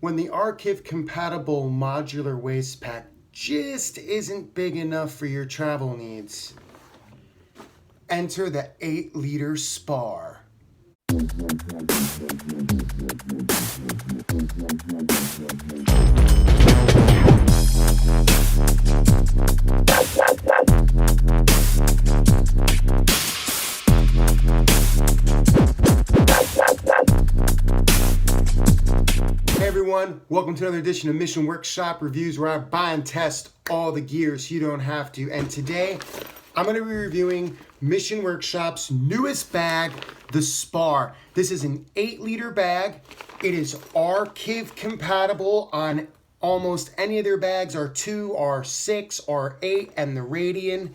when the Archive compatible modular waist pack just isn't big enough for your travel needs. Enter the 8-liter Spar. Hey everyone, welcome to another edition of Mission Workshop Reviews, where I buy and test all the gear so you don't have to. And today I'm going to be reviewing Mission Workshop's newest bag, the Spar. This is an 8-liter bag. It is Archive compatible on almost any of their bags, R2, R6, R8, and the Radian.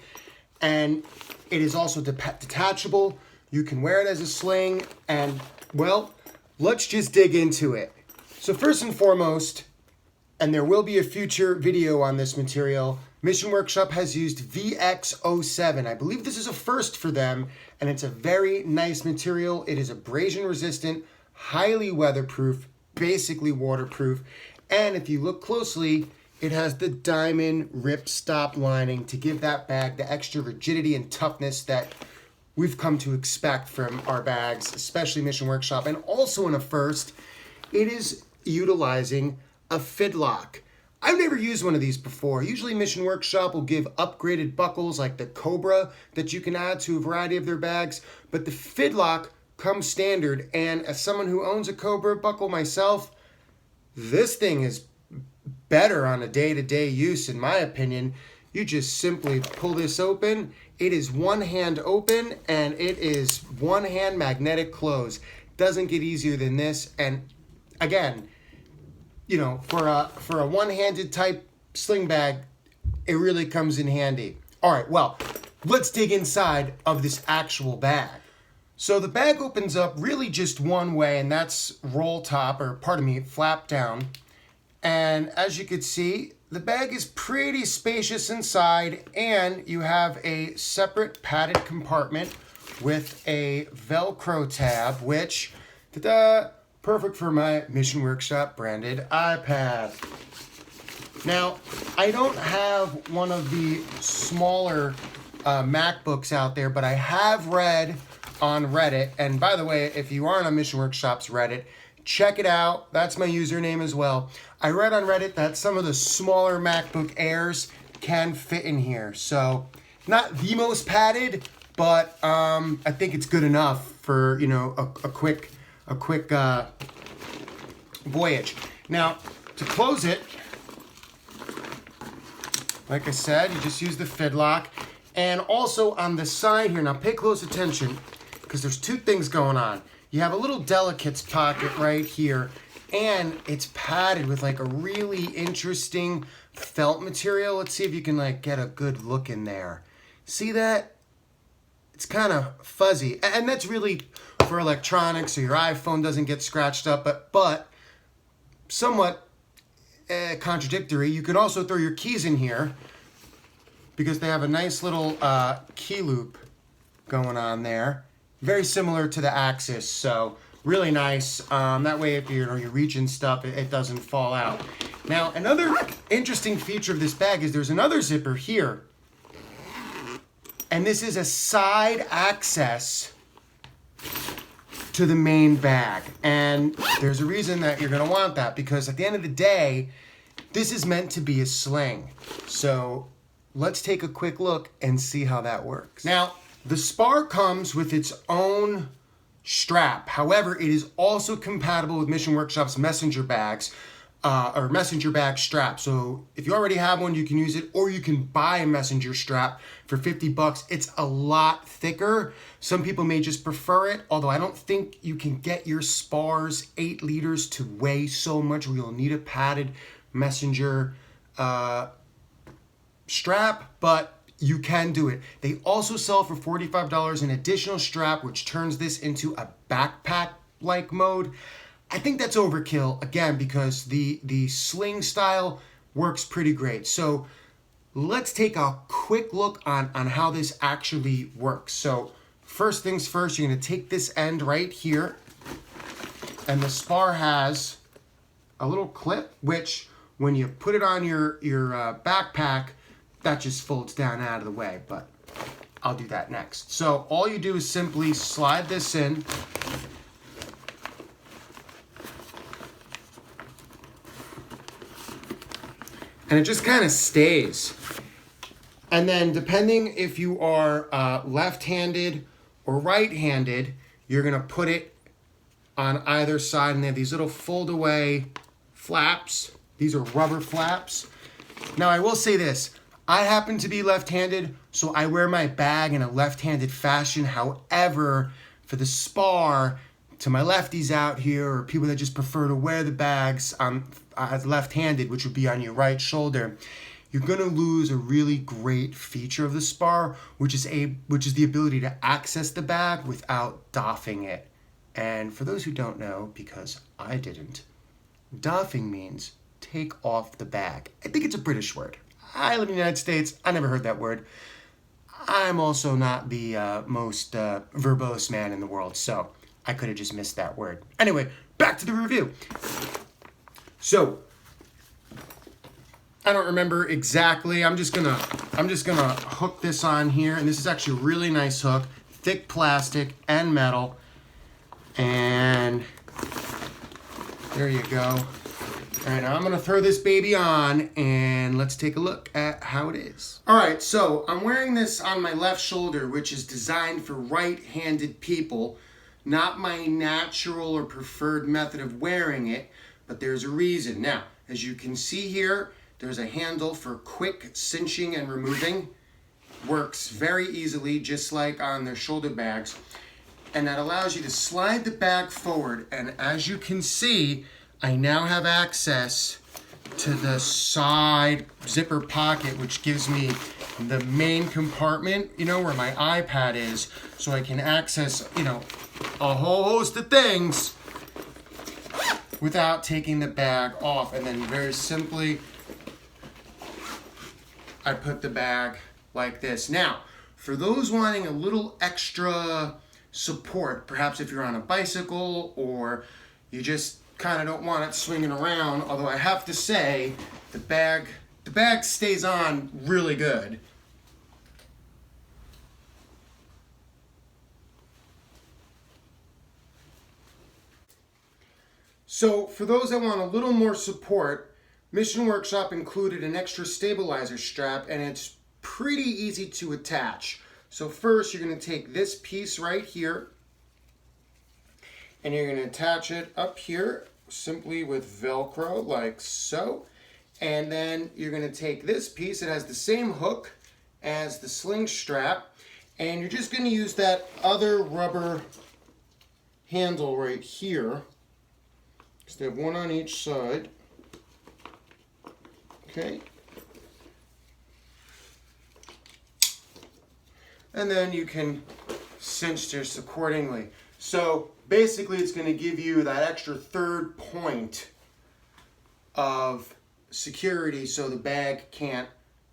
And it is also detachable. You can wear it as a sling, and well, let's just dig into it. So first and foremost, and there will be a future video on this material, Mission Workshop has used VX07. I believe this is a first for them, and it's a very nice material. It is abrasion resistant, highly weatherproof, basically waterproof, and if you look closely, it has the diamond ripstop lining to give that bag the extra rigidity and toughness that we've come to expect from our bags, especially Mission Workshop. And also in a first, it is utilizing a fidlock. I've never used one of these before. Usually Mission Workshop will give upgraded buckles like the Cobra that you can add to a variety of their bags, but the fidlock comes standard, and as someone who owns a Cobra buckle myself, this thing is better on a day-to-day use in my opinion. You just simply pull this open. It is one hand open and it is one hand magnetic close. Doesn't get easier than this. And again, you know, for a one-handed type sling bag, it really comes in handy. All right, well, let's dig inside of this actual bag. So the bag opens up really just one way, and that's roll top, or pardon me, flap down. And as you can see, the bag is pretty spacious inside, and you have a separate padded compartment with a Velcro tab, which, ta-da, perfect for my Mission Workshop branded iPad. Now, I don't have one of the smaller MacBooks out there, but I have read on Reddit, and by the way, if you aren't on Mission Workshop's Reddit, check it out. That's my username as well. I read on Reddit that some of the smaller MacBook Airs can fit in here. So, not the most padded, but I think it's good enough for, you know, a quick voyage. Now, to close it, like I said, you just use the fidlock. And also on the side here, now pay close attention, because there's two things going on. You have a little delicates pocket right here, and it's padded with like a really interesting felt material. Let's see if you can like get a good look in there. See that? It's kind of fuzzy, and that's really for electronics so your iPhone doesn't get scratched up, but somewhat contradictory. You could also throw your keys in here because they have a nice little key loop going on there. Very similar to the Axis, so really nice. That way, if you're reaching stuff, it doesn't fall out. Now, another interesting feature of this bag is there's another zipper here, and this is a side access to the main bag. And there's a reason that you're gonna want that, because at the end of the day, this is meant to be a sling. So let's take a quick look and see how that works. Now, the Spar comes with its own strap. However, it is also compatible with Mission Workshop's messenger bags, or messenger bag strap. So if you already have one, you can use it, or you can buy a messenger strap for 50 bucks. It's a lot thicker. Some people may just prefer it, although I don't think you can get your Spars 8 liters to weigh so much where you'll need a padded messenger strap, but you can do it. They also sell for $45 an additional strap, which turns this into a backpack-like mode. I think that's overkill, again, because the sling style works pretty great. So let's take a quick look on how this actually works. So first things first, you're gonna take this end right here, and the Spar has a little clip, which when you put it on your backpack, that just folds down out of the way, but I'll do that next. So all you do is simply slide this in. And it just kind of stays. And then depending if you are left-handed or right-handed, you're gonna put it on either side, and they have these little fold-away flaps. These are rubber flaps. Now I will say this, I happen to be left-handed, so I wear my bag in a left-handed fashion. However, for the Spar, to my lefties out here, or people that just prefer to wear the bags as left-handed, which would be on your right shoulder, you're gonna lose a really great feature of the Spar, which is the ability to access the bag without doffing it. And for those who don't know, because I didn't, doffing means take off the bag. I think it's a British word. I live in the United States. I never heard that word. I'm also not the most verbose man in the world, so I could have just missed that word. Anyway, back to the review. So, I don't remember exactly. I'm just gonna hook this on here, and this is actually a really nice hook, thick plastic and metal, and there you go. All right, now I'm gonna throw this baby on and let's take a look at how it is. All right, so I'm wearing this on my left shoulder, which is designed for right-handed people. Not my natural or preferred method of wearing it, but there's a reason. Now, as you can see here, there's a handle for quick cinching and removing. Works very easily, just like on their shoulder bags. And that allows you to slide the bag forward. And as you can see, I now have access to the side zipper pocket, which gives me the main compartment, where my iPad is, so I can access, a whole host of things without taking the bag off. And then very simply, I put the bag like this. Now, for those wanting a little extra support, perhaps if you're on a bicycle or you just kind of don't want it swinging around, although I have to say the bag stays on really good. So for those that want a little more support, Mission Workshop included an extra stabilizer strap, and it's pretty easy to attach. So first you're going to take this piece right here and you're going to attach it up here simply with Velcro like so. And then you're going to take this piece, it has the same hook as the sling strap, and you're just going to use that other rubber handle right here. So they have one on each side. Okay. And then you can cinch this accordingly. So basically it's going to give you that extra third point of security so the bag can't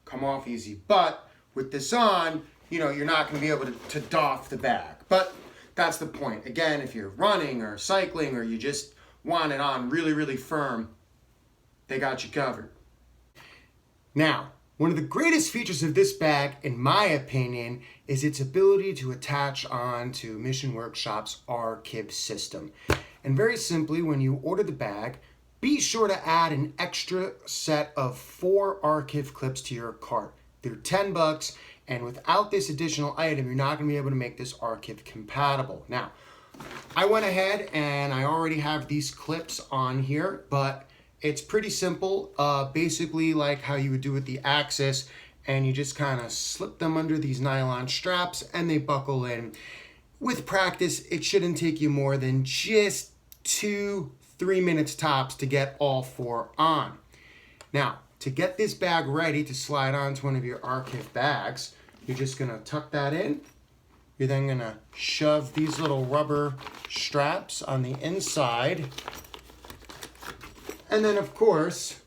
come off easy. But with this on, you're not going to be able to doff the bag. But that's the point. Again, if you're running or cycling or you just want it on really, really firm, they got you covered. Now, one of the greatest features of this bag, in my opinion, is its ability to attach on to Mission Workshop's R-Kib system. And very simply, when you order the bag, be sure to add an extra set of 4 R-Kib clips to your cart. They're $10, and without this additional item, you're not going to be able to make this R-Kib compatible. Now, I went ahead and I already have these clips on here, but it's pretty simple, basically like how you would do with the Axis, and you just kind of slip them under these nylon straps and they buckle in. With practice, it shouldn't take you more than just 2-3 minutes tops to get all 4 on. Now, to get this bag ready to slide onto one of your R-Kib bags, you're just gonna tuck that in. You're then gonna shove these little rubber straps on the inside. And then, of course,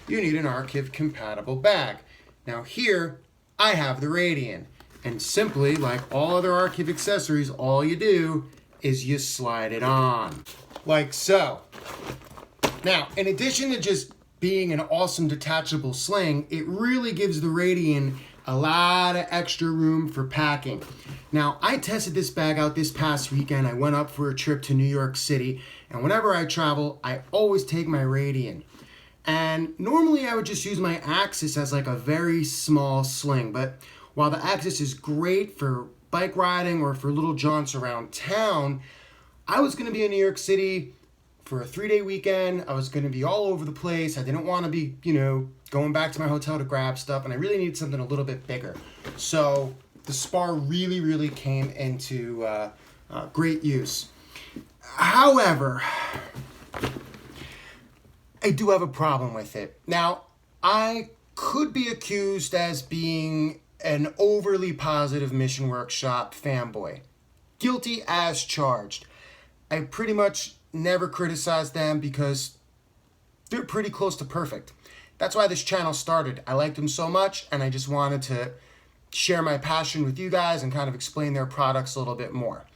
you need an R-Kib compatible bag. Now here, I have the Radian. And simply, like all other R-Kib accessories, all you do is you slide it on. Like so. Now, in addition to just being an awesome detachable sling, it really gives the Radian a lot of extra room for packing. Now, I tested this bag out this past weekend. I went up for a trip to New York City, and whenever I travel, I always take my Radian. And normally I would just use my Axis as like a very small sling, but while the Axis is great for bike riding or for little jaunts around town, I was gonna be in New York City for a 3-day weekend. I was gonna be all over the place. I didn't wanna be, going back to my hotel to grab stuff, and I really needed something a little bit bigger. So the Spar really, really came into great use. However, I do have a problem with it. Now, I could be accused as being an overly positive Mission Workshop fanboy. Guilty as charged. I pretty much never criticize them because they're pretty close to perfect. That's why this channel started. I liked them so much, and I just wanted to share my passion with you guys and kind of explain their products a little bit more.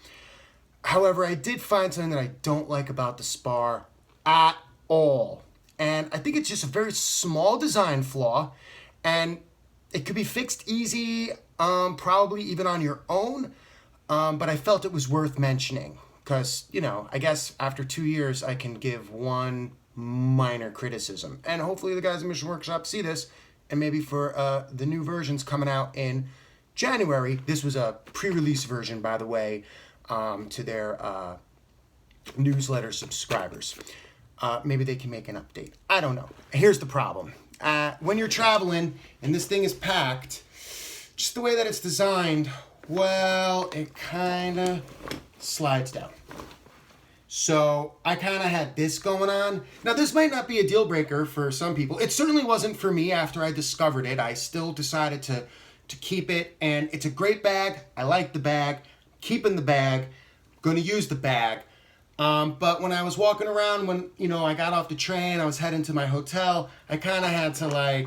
However, I did find something that I don't like about the Spar at all. And I think it's just a very small design flaw, and it could be fixed easy, probably even on your own, but I felt it was worth mentioning because, I guess after 2 years, I can give one minor criticism. And hopefully the guys in Mission Workshop see this, and maybe for the new versions coming out in January. This was a pre-release version, by the way, to their newsletter subscribers. Maybe they can make an update. I don't know. Here's the problem. When you're traveling and this thing is packed, just the way that it's designed, well, it kind of slides down. So I kind of had this going on. Now, this might not be a deal breaker for some people. It certainly wasn't for me after I discovered it. I still decided to keep it, and it's a great bag. I like the bag. Keeping the bag. Going to use the bag. But when I was walking around, when, I got off the train, I was heading to my hotel, I kind of had to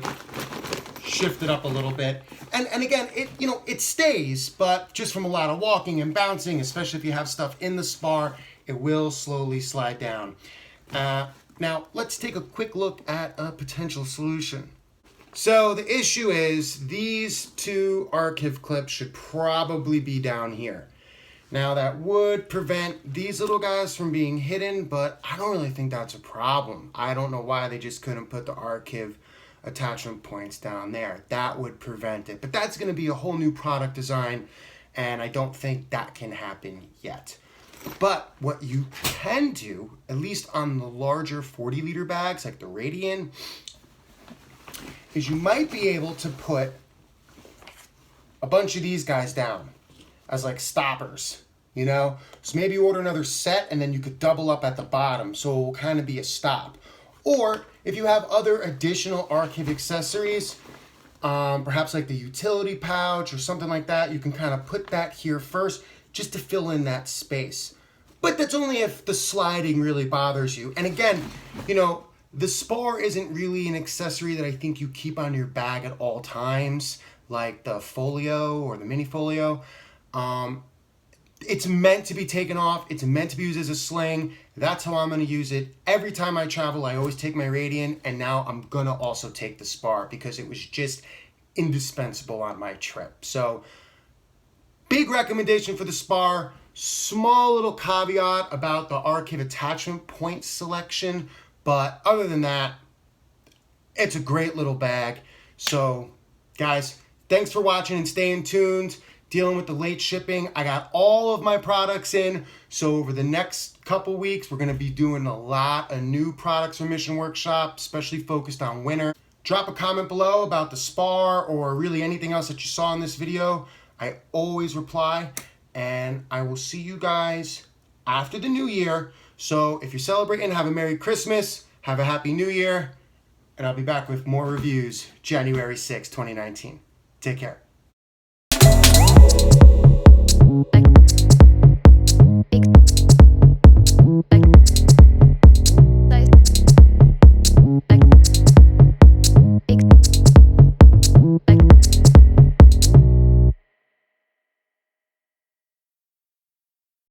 shift it up a little bit. And again, it stays, but just from a lot of walking and bouncing, especially if you have stuff in the Spar, it will slowly slide down. Now, let's take a quick look at a potential solution. So the issue is these two archive clips should probably be down here. Now, that would prevent these little guys from being hidden, but I don't really think that's a problem. I don't know why they just couldn't put the archive attachment points down there. That would prevent it. But that's going to be a whole new product design, and I don't think that can happen yet. But what you can do, at least on the larger 40-liter bags like the Radian, is you might be able to put a bunch of these guys down as stoppers, So maybe you order another set and then you could double up at the bottom, so it will kind of be a stop. Or if you have other additional archive accessories, perhaps like the utility pouch or something like that, you can kind of put that here first just to fill in that space. But that's only if the sliding really bothers you. And again, the Spar isn't really an accessory that I think you keep on your bag at all times, like the folio or the mini folio. It's meant to be taken off. It's meant to be used as a sling. That's how I'm going to use it. Every time I travel, I always take my Radian, and now I'm going to also take the Spar because it was just indispensable on my trip. So, big recommendation for the Spar. Small little caveat about the archive attachment point selection, but other than that, it's a great little bag. So, guys, thanks for watching and staying tuned. Dealing with the late shipping. I got all of my products in, so over the next couple weeks, we're going to be doing a lot of new products from Mission Workshop, especially focused on winter. Drop a comment below about the Spar or really anything else that you saw in this video. I always reply, and I will see you guys after the new year. So if you're celebrating, have a Merry Christmas, have a Happy New Year, and I'll be back with more reviews January 6, 2019. Take care.